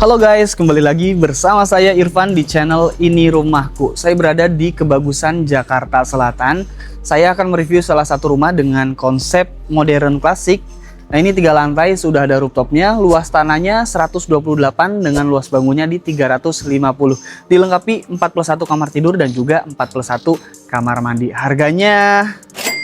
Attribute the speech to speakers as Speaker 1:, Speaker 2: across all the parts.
Speaker 1: Halo guys, kembali lagi bersama saya Irfan di channel Ini Rumahku. Saya berada di Kebagusan, Jakarta Selatan. Saya akan mereview salah satu rumah dengan konsep modern klasik. Nah, ini 3 lantai, sudah ada rooftopnya, luas tanahnya 128 dengan luas bangunnya di 350. Dilengkapi 4+1 kamar tidur dan juga 4+1 kamar mandi. Harganya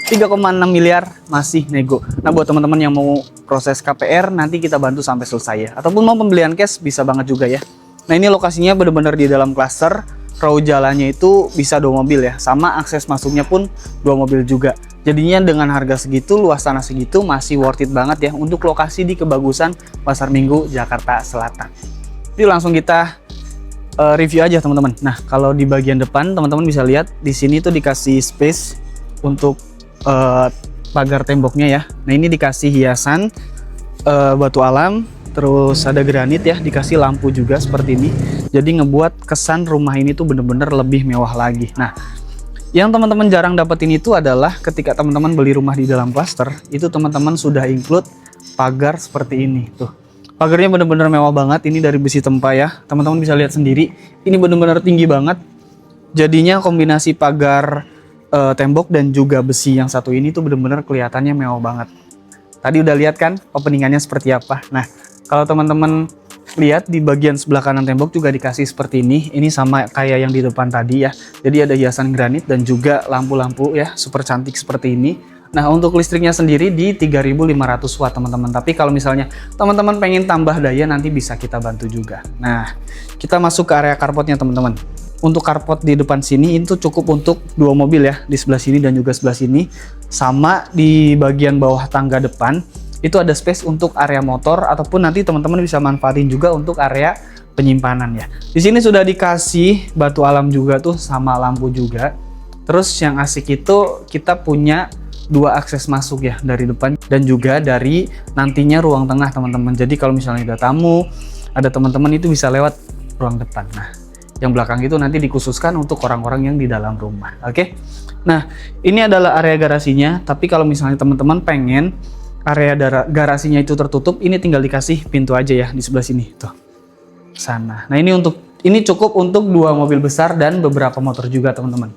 Speaker 1: 3,6 miliar, masih nego. Nah, buat teman-teman yang mau proses KPR, nanti kita bantu sampai selesai ya. Ataupun mau pembelian cash, bisa banget juga ya. Nah, ini lokasinya benar-benar di dalam klaster. Row jalannya itu bisa 2 mobil ya. Sama akses masuknya pun 2 mobil juga. Jadinya dengan harga segitu, luas tanah segitu, masih worth it banget ya. Untuk lokasi di Kebagusan, Pasar Minggu, Jakarta Selatan. Jadi langsung kita review aja teman-teman. Nah, kalau di bagian depan, teman-teman bisa lihat, di sini tuh dikasih space untuk pagar temboknya ya. Nah, ini dikasih hiasan batu alam, terus ada granit ya, dikasih lampu juga seperti ini. Jadi ngebuat kesan rumah ini tuh bener-bener lebih mewah lagi. Nah, yang teman-teman jarang dapetin itu adalah ketika teman-teman beli rumah di dalam klaster, itu teman-teman sudah include pagar seperti ini tuh. Pagarnya bener-bener mewah banget, ini dari besi tempa ya. Teman-teman bisa lihat sendiri, ini bener-bener tinggi banget. Jadinya kombinasi pagar tembok dan juga besi yang satu ini tuh bener-bener kelihatannya mewah banget. Tadi udah lihat kan openingannya seperti apa. Nah, kalau teman-teman lihat di bagian sebelah kanan tembok juga dikasih seperti ini. Ini sama kayak yang di depan tadi ya. Jadi ada hiasan granit dan juga lampu-lampu ya, super cantik seperti ini. Nah, untuk listriknya sendiri di 3.500 watt teman-teman. Tapi kalau misalnya teman-teman pengen tambah daya, nanti bisa kita bantu juga. Nah, kita masuk ke area carportnya teman-teman. Untuk carport di depan sini itu cukup untuk 2 mobil ya, di sebelah sini dan juga sebelah sini. Sama di bagian bawah tangga depan itu ada space untuk area motor, ataupun nanti teman-teman bisa manfaatin juga untuk area penyimpanan ya. Di sini sudah dikasih batu alam juga tuh sama lampu juga. Terus yang asik itu kita punya 2 akses masuk ya, dari depan dan juga dari nantinya ruang tengah teman-teman. Jadi kalau misalnya ada tamu, ada teman-teman itu bisa lewat ruang depan. Nah, yang belakang itu nanti dikhususkan untuk orang-orang yang di dalam rumah. Oke. Nah, ini adalah area garasinya, tapi kalau misalnya teman-teman pengen area garasinya itu tertutup, ini tinggal dikasih pintu aja ya di sebelah sini tuh. Sana. Nah, ini cukup untuk 2 mobil besar dan beberapa motor juga, teman-teman.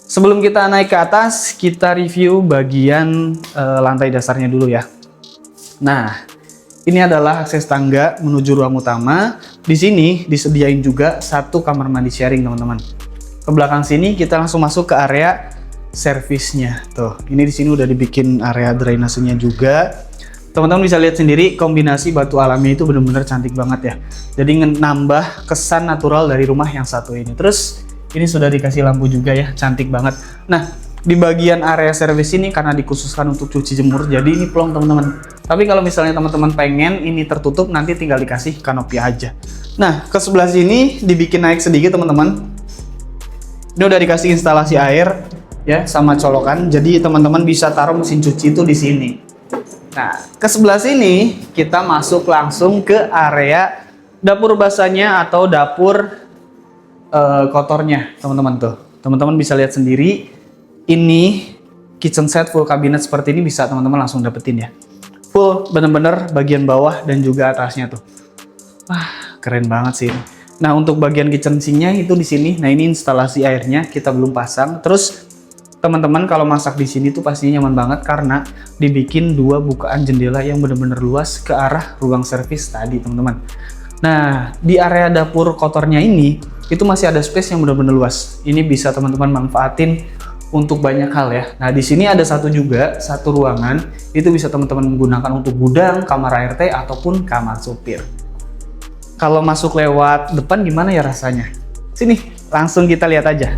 Speaker 1: Sebelum kita naik ke atas, kita review bagian lantai dasarnya dulu ya. Nah, ini adalah akses tangga menuju ruang utama. Di sini disediain juga 1 kamar mandi sharing, teman-teman. Ke belakang sini kita langsung masuk ke area servisnya. Tuh, ini di sini udah dibikin area drainasenya juga. Teman-teman bisa lihat sendiri kombinasi batu alamnya itu benar-benar cantik banget ya. Jadi nambah kesan natural dari rumah yang satu ini. Terus ini sudah dikasih lampu juga ya, cantik banget. Nah, di bagian area servis ini karena dikhususkan untuk cuci jemur, jadi ini plong teman-teman. Tapi kalau misalnya teman-teman pengen ini tertutup, nanti tinggal dikasih kanopi aja. Nah, ke sebelah sini dibikin naik sedikit teman-teman. Ini udah dikasih instalasi air ya sama colokan, jadi teman-teman bisa taruh mesin cuci itu di sini. Nah, ke sebelah sini kita masuk langsung ke area dapur basahnya atau dapur kotornya teman-teman tuh. Teman-teman bisa lihat sendiri. Ini kitchen set full cabinet seperti ini bisa teman-teman langsung dapetin ya. Full bener-bener bagian bawah dan juga atasnya tuh. Wah, keren banget sih. Nah, untuk bagian kitchen sinknya itu di sini. Nah, ini instalasi airnya kita belum pasang. Terus teman-teman kalau masak di sini tuh pastinya nyaman banget karena dibikin 2 bukaan jendela yang bener-bener luas ke arah ruang servis tadi, teman-teman. Nah, di area dapur kotornya ini itu masih ada space yang bener-bener luas. Ini bisa teman-teman manfaatin untuk banyak hal ya. Nah, di sini ada satu ruangan itu bisa teman-teman menggunakan untuk gudang, kamar ART ataupun kamar supir. Kalau masuk lewat depan gimana ya rasanya? Sini, langsung kita lihat aja.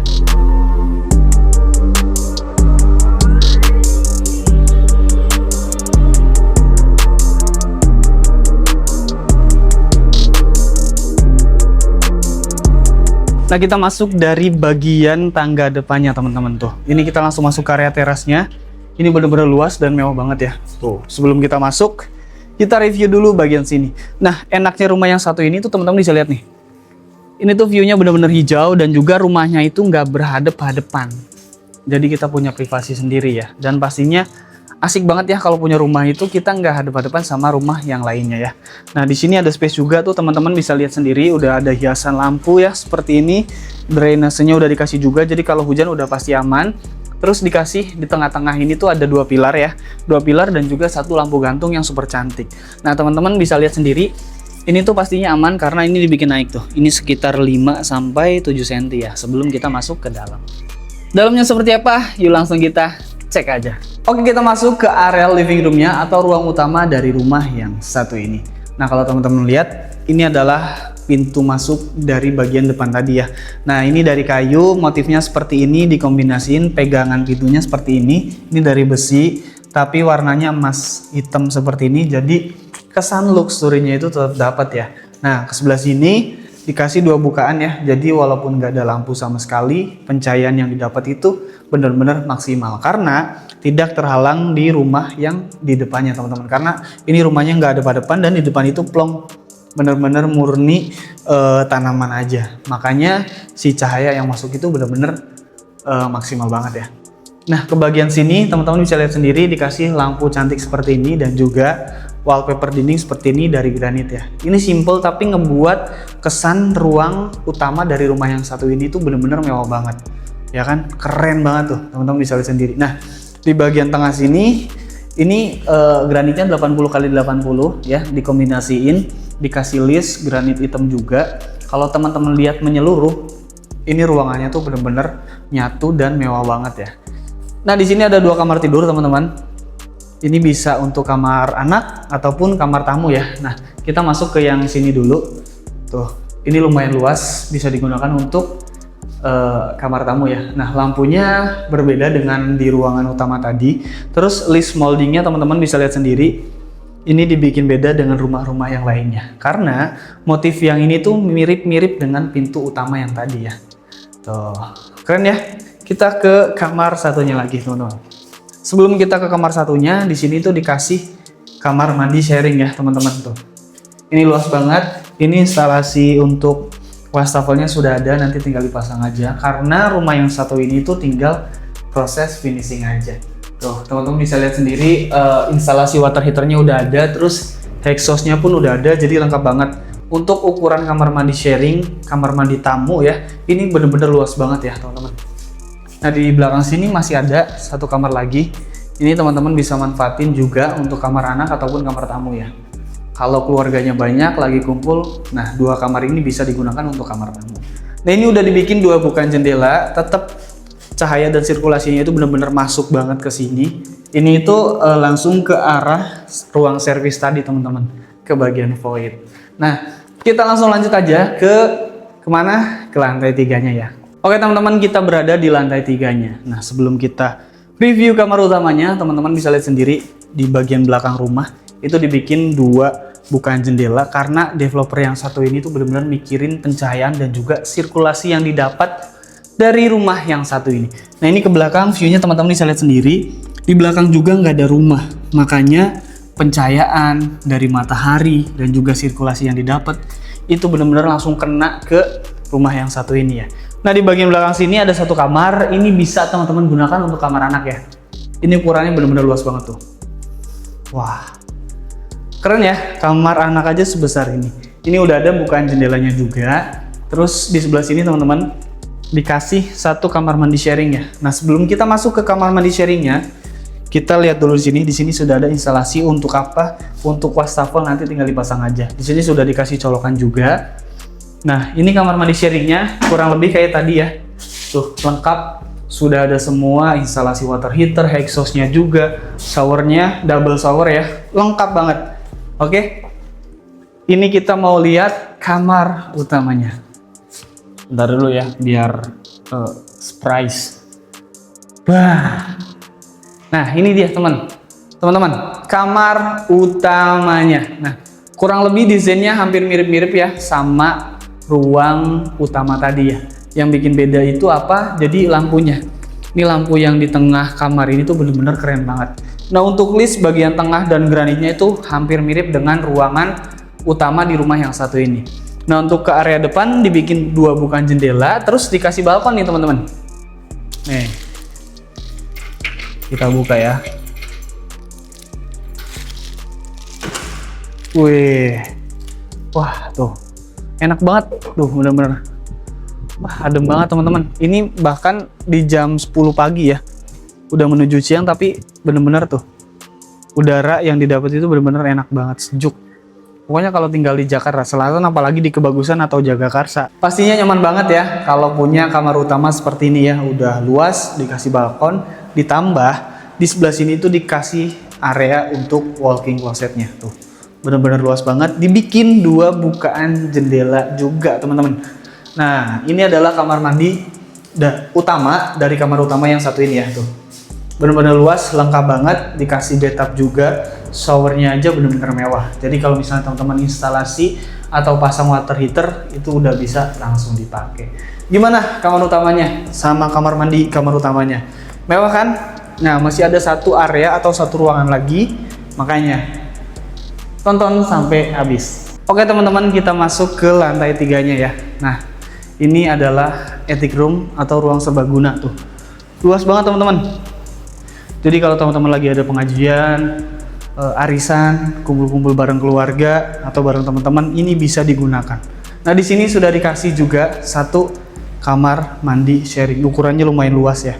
Speaker 1: Nah, kita masuk dari bagian tangga depannya teman-teman tuh. Ini kita langsung masuk ke area terasnya. Ini bener-bener luas dan mewah banget ya. Tuh, sebelum kita masuk, kita review dulu bagian sini. Nah, enaknya rumah yang satu ini tuh teman-teman bisa lihat nih. Ini tuh view-nya bener-bener hijau dan juga rumahnya itu nggak berhadap-hadapan. Jadi kita punya privasi sendiri ya. Dan pastinya asik banget ya kalau punya rumah itu kita nggak hadap-hadapan sama rumah yang lainnya ya. Nah di sini ada space juga tuh teman-teman, bisa lihat sendiri udah ada hiasan lampu ya seperti ini. Drainasenya udah dikasih juga, jadi kalau hujan udah pasti aman. Terus dikasih di tengah-tengah ini tuh ada dua pilar ya, dua pilar dan juga satu lampu gantung yang super cantik. Nah teman-teman bisa lihat sendiri, ini tuh pastinya aman karena ini dibikin naik tuh. Ini sekitar 5 sampai 7 cm ya sebelum kita masuk ke dalam. Dalamnya seperti apa? Yuk langsung kita cek aja. Oke, kita masuk ke area living roomnya atau ruang utama dari rumah yang satu ini. Nah kalau teman-teman lihat, ini adalah pintu masuk dari bagian depan tadi ya. Nah ini dari kayu, motifnya seperti ini, dikombinasiin pegangan pintunya seperti ini. Ini dari besi, tapi warnanya emas hitam seperti ini, jadi kesan luxury-nya itu tetap dapat ya. Nah ke sebelah sini dikasih dua bukaan ya, jadi walaupun nggak ada lampu sama sekali, pencahayaan yang didapat itu benar-benar maksimal karena tidak terhalang di rumah yang di depannya teman-teman. Karena ini rumahnya nggak ada pada depan dan di depan itu plong, benar-benar murni tanaman aja. Makanya si cahaya yang masuk itu benar-benar maksimal banget ya. Nah ke bagian sini teman-teman bisa lihat sendiri dikasih lampu cantik seperti ini dan juga wallpaper dinding seperti ini dari granit ya. Ini simple tapi ngebuat kesan ruang utama dari rumah yang satu ini tuh bener-bener mewah banget. Ya kan? Keren banget tuh, teman-teman bisa lihat sendiri. Nah, di bagian tengah sini ini granitnya 80x80 ya, dikombinasiin, dikasih list granit hitam juga. Kalau teman-teman lihat menyeluruh, ini ruangannya tuh bener-bener nyatu dan mewah banget ya. Nah, di sini ada dua kamar tidur, teman-teman. Ini bisa untuk kamar anak ataupun kamar tamu ya. Nah, kita masuk ke yang sini dulu. Tuh, ini lumayan luas, bisa digunakan untuk kamar tamu ya. Nah, lampunya berbeda dengan di ruangan utama tadi. Terus list moldingnya teman-teman bisa lihat sendiri. Ini dibikin beda dengan rumah-rumah yang lainnya. Karena motif yang ini tuh mirip-mirip dengan pintu utama yang tadi ya. Tuh, keren ya. Kita ke kamar satunya lagi, teman-teman. Sebelum kita ke kamar satunya, di sini tuh dikasih kamar mandi sharing ya, teman-teman tuh. Ini luas banget. Ini instalasi untuk wastafelnya sudah ada, nanti tinggal dipasang aja. Karena rumah yang satu ini tuh tinggal proses finishing aja. Tuh, teman-teman bisa lihat sendiri instalasi water heaternya udah ada, terus exhaustnya pun udah ada, jadi lengkap banget. Untuk ukuran kamar mandi sharing, kamar mandi tamu ya, ini bener-bener luas banget ya, teman-teman. Nah di belakang sini masih ada satu kamar lagi. Ini teman-teman bisa manfaatin juga untuk kamar anak ataupun kamar tamu ya. Kalau keluarganya banyak lagi kumpul, nah dua kamar ini bisa digunakan untuk kamar tamu. Nah ini udah dibikin dua bukaan jendela, tetap cahaya dan sirkulasinya itu benar-benar masuk banget ke sini. Ini itu langsung ke arah ruang servis tadi teman-teman, ke bagian void. Nah kita langsung lanjut aja ke kemana? Ke lantai 3-nya ya. Oke teman-teman, kita berada di lantai 3-nya. Nah sebelum kita review kamar utamanya, teman-teman bisa lihat sendiri di bagian belakang rumah itu dibikin dua bukaan jendela karena developer yang satu ini tuh benar-benar mikirin pencahayaan dan juga sirkulasi yang didapat dari rumah yang satu ini. Nah ini ke belakang view-nya teman-teman bisa lihat sendiri, di belakang juga nggak ada rumah, makanya pencahayaan dari matahari dan juga sirkulasi yang didapat itu benar-benar langsung kena ke rumah yang satu ini ya. Nah di bagian belakang sini ada satu kamar, ini bisa teman-teman gunakan untuk kamar anak ya. Ini ukurannya benar-benar luas banget tuh. Wah, keren ya, kamar anak aja sebesar ini. Ini udah ada bukaan jendelanya juga. Terus di sebelah sini teman-teman dikasih satu kamar mandi sharing ya. Nah sebelum kita masuk ke kamar mandi sharingnya, kita lihat dulu di sini. Di sini sudah ada instalasi untuk apa? Untuk wastafel nanti tinggal dipasang aja. Di sini sudah dikasih colokan juga. Nah ini kamar mandi sharingnya kurang lebih kayak tadi ya. Tuh lengkap, sudah ada semua instalasi water heater, exhaustnya juga, showernya double shower ya, lengkap banget. Oke, ini kita mau lihat kamar utamanya. Bentar dulu ya, biar surprise. Bah. Nah ini dia teman-teman, kamar utamanya. Nah kurang lebih desainnya hampir mirip-mirip ya sama ruang utama tadi ya. Yang bikin beda itu apa? Jadi lampunya. Ini lampu yang di tengah kamar ini tuh bener-bener keren banget. Nah untuk list bagian tengah dan granitnya itu hampir mirip dengan ruangan utama di rumah yang satu ini. Nah untuk ke area depan dibikin dua bukaan jendela, terus dikasih balkon nih teman-teman. Nih, kita buka ya. Wih, wah tuh, enak banget tuh, bener-bener. Wah, adem banget teman-teman. Ini bahkan di jam 10 pagi ya, udah menuju siang tapi bener-bener tuh, udara yang didapat itu bener-bener enak banget, sejuk. Pokoknya kalau tinggal di Jakarta Selatan, apalagi di Kebagusan atau Jagakarsa, pastinya nyaman banget ya kalau punya kamar utama seperti ini ya. Udah luas, dikasih balkon, ditambah di sebelah sini tuh dikasih area untuk walk-in closetnya tuh. Bener-bener luas banget, dibikin 2 bukaan jendela juga teman-teman. Nah, ini adalah kamar mandi utama dari kamar utama yang satu ini ya tuh. Bener-bener luas, lengkap banget, dikasih bathtub juga, showernya aja bener-bener mewah. Jadi kalau misalnya teman-teman instalasi atau pasang water heater, itu udah bisa langsung dipakai. Gimana kamar utamanya sama kamar mandi kamar utamanya? Mewah kan? Nah, masih ada satu area atau satu ruangan lagi, makanya tonton sampai habis. Oke teman-teman, kita masuk ke lantai 3-nya ya. Nah, ini adalah attic room atau ruang serbaguna tuh. Luas banget teman-teman. Jadi kalau teman-teman lagi ada pengajian, arisan, kumpul-kumpul bareng keluarga atau bareng teman-teman, ini bisa digunakan. Nah, di sini sudah dikasih juga satu kamar mandi sharing. Ukurannya lumayan luas ya.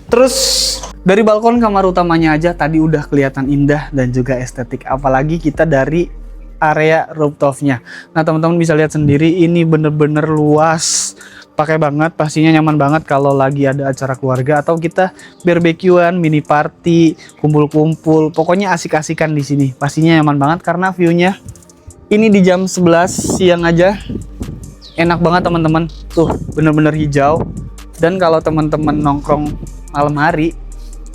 Speaker 1: Terus dari balkon kamar utamanya aja tadi udah kelihatan indah dan juga estetik. Apalagi kita dari area rooftopnya. Nah teman-teman bisa lihat sendiri, ini bener-bener luas, pakai banget, pastinya nyaman banget kalau lagi ada acara keluarga atau kita barbekyuan, mini party, kumpul-kumpul, pokoknya asik-asikan di sini. Pastinya nyaman banget karena view-nya ini di jam 11 siang aja enak banget teman-teman. Tuh bener-bener hijau, dan kalau teman-teman nongkrong malam hari,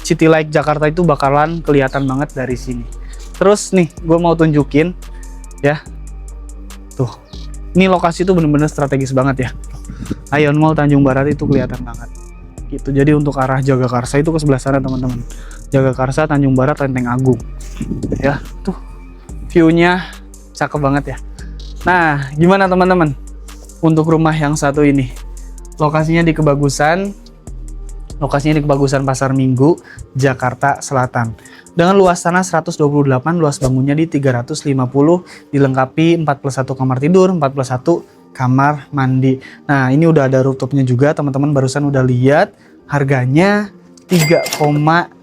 Speaker 1: City Light Jakarta itu bakalan kelihatan banget dari sini. Terus nih, gue mau tunjukin ya, tuh, ini lokasi tuh bener-bener strategis banget ya. Ion Mall Tanjung Barat itu kelihatan banget gitu. Jadi untuk arah Jagakarsa itu ke sebelah sana teman-teman. Jagakarsa, Tanjung Barat, Lenteng Agung ya, tuh view-nya cakep banget ya. Nah gimana teman-teman untuk rumah yang satu ini? Lokasinya di Kebagusan Pasar Minggu, Jakarta Selatan. Dengan luas tanah 128, luas bangunnya di 350, dilengkapi 41 kamar tidur, 41 kamar mandi. Nah, ini udah ada rooftopnya juga, teman-teman barusan udah lihat. Harganya 3,6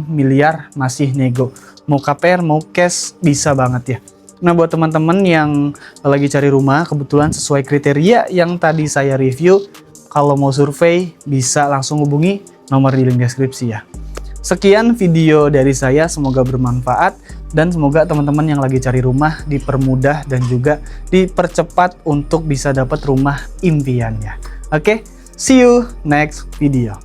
Speaker 1: miliar, masih nego. Mau KPR, mau cash, bisa banget ya. Nah, buat teman-teman yang lagi cari rumah, kebetulan sesuai kriteria yang tadi saya review, kalau mau survei bisa langsung hubungi nomor di link deskripsi ya. Sekian video dari saya, semoga bermanfaat dan semoga teman-teman yang lagi cari rumah dipermudah dan juga dipercepat untuk bisa dapat rumah impiannya. Oke, see you next video.